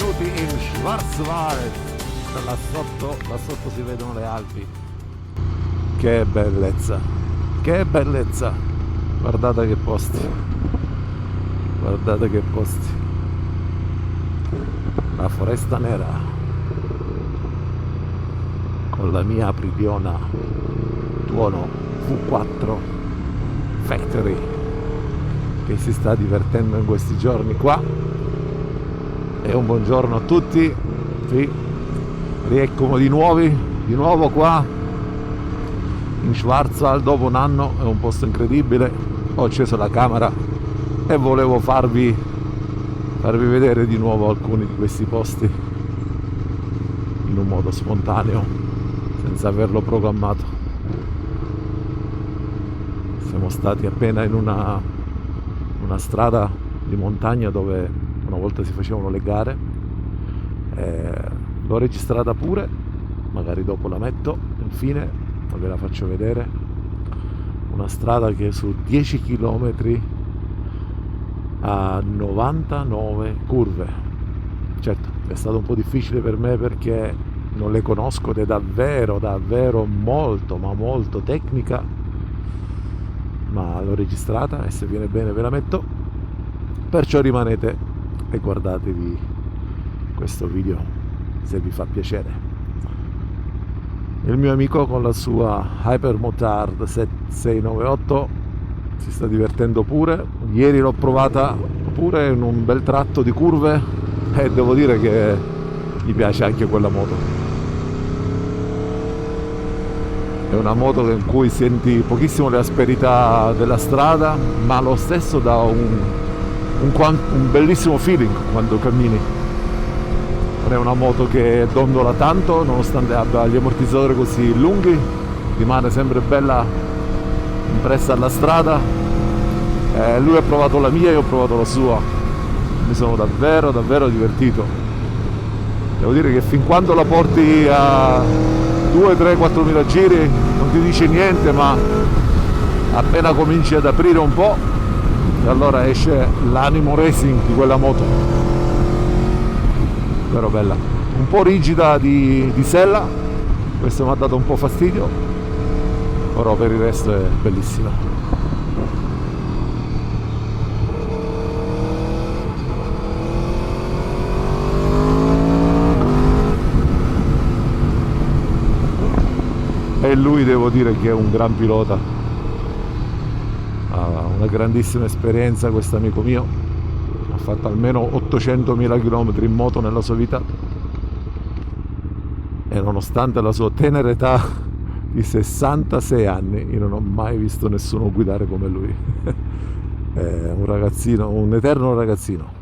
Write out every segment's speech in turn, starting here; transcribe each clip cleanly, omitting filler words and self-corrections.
benvenuti in Schwarzwald. Là sotto si vedono le Alpi. Che bellezza, che bellezza. Guardate che posti, guardate che posti. La foresta nera con la mia apridiona tuono V4 Factory che si sta divertendo in questi giorni qua. E un buongiorno a tutti. Sì, rieccomi di nuovo qua in Schwarzwald dopo un anno. È un posto incredibile. Ho acceso la camera e volevo farvi vedere di nuovo alcuni di questi posti in un modo spontaneo, senza averlo programmato. Siamo stati appena in una strada di montagna dove una volta si facevano le gare. L'ho registrata pure, magari dopo la metto, infine ve la faccio vedere. Una strada che su 10 km ha 99 curve. Certo, è stato un po' difficile per me perché non le conosco ed è davvero molto, ma molto tecnica, ma l'ho registrata e se viene bene ve la metto, perciò rimanete e guardatevi questo video se vi fa piacere. Il mio amico con la sua Hypermotard 7698 si sta divertendo pure. Ieri l'ho provata pure in un bel tratto di curve e devo dire che gli piace anche quella moto. È una moto in cui senti pochissimo le asperità della strada, ma lo stesso dà un bellissimo feeling quando cammini. Non è una moto che dondola tanto, nonostante abbia gli ammortizzatori così lunghi, rimane sempre bella impressa alla strada. Lui ha provato la mia, io ho provato la sua. Mi sono davvero divertito. Devo dire che fin quando la porti a 2, 3, 4 mila giri non ti dice niente, ma appena cominci ad aprire un po', e allora esce l'animo racing di quella moto. Però bella, un po' rigida di sella, questo mi ha dato un po' fastidio, però per il resto è bellissima. E lui devo dire che è un gran pilota, ha una grandissima esperienza questo amico mio, ha fatto almeno 800.000 km in moto nella sua vita e nonostante la sua tenera età di 66 anni io non ho mai visto nessuno guidare come lui. È un ragazzino, un eterno ragazzino.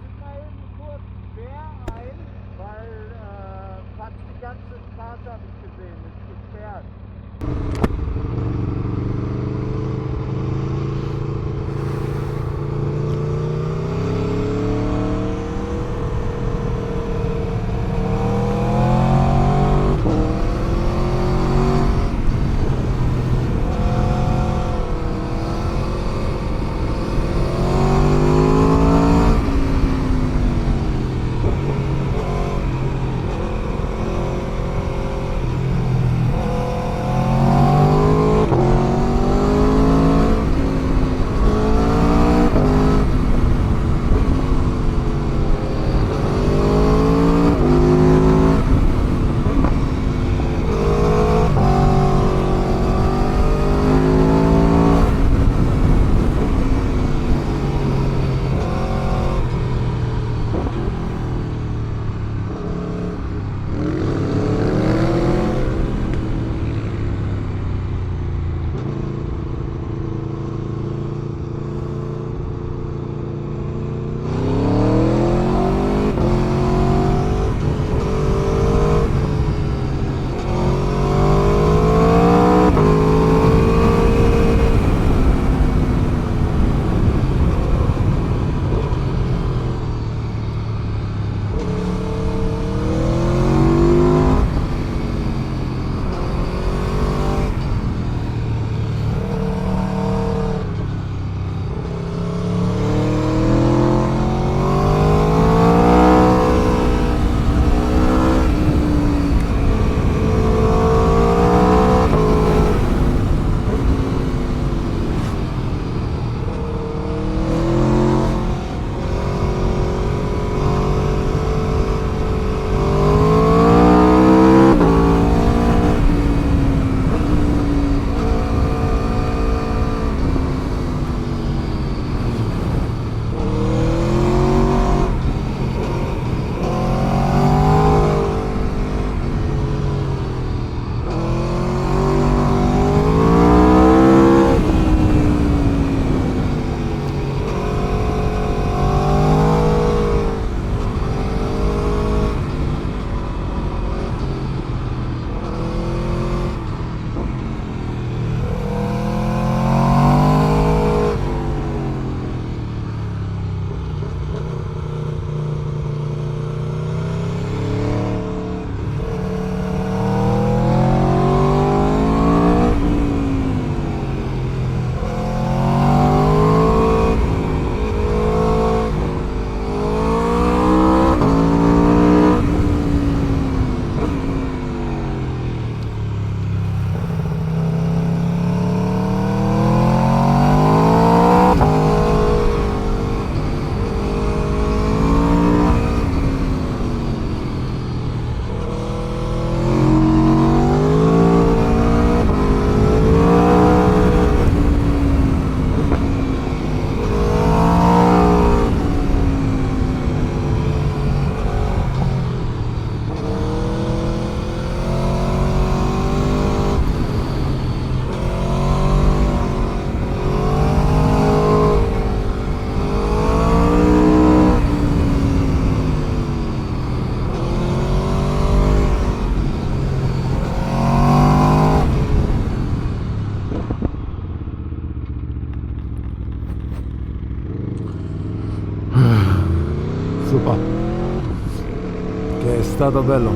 che è stato bello,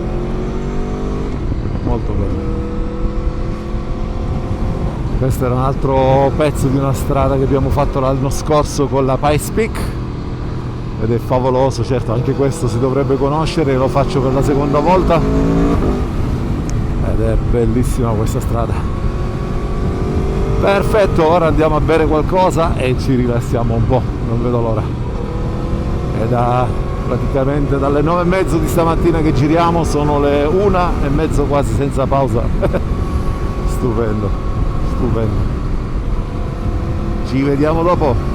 molto bello. Questo era un altro pezzo di una strada che abbiamo fatto l'anno scorso con la Pice Peak ed è favoloso. Certo, anche questo si dovrebbe conoscere, lo faccio per la seconda volta ed è bellissima questa strada. Perfetto, ora andiamo a bere qualcosa e ci rilassiamo un po', non vedo l'ora. È praticamente dalle 9:30 di stamattina che giriamo, sono le 1:30 quasi senza pausa. Stupendo, stupendo. Ci vediamo dopo.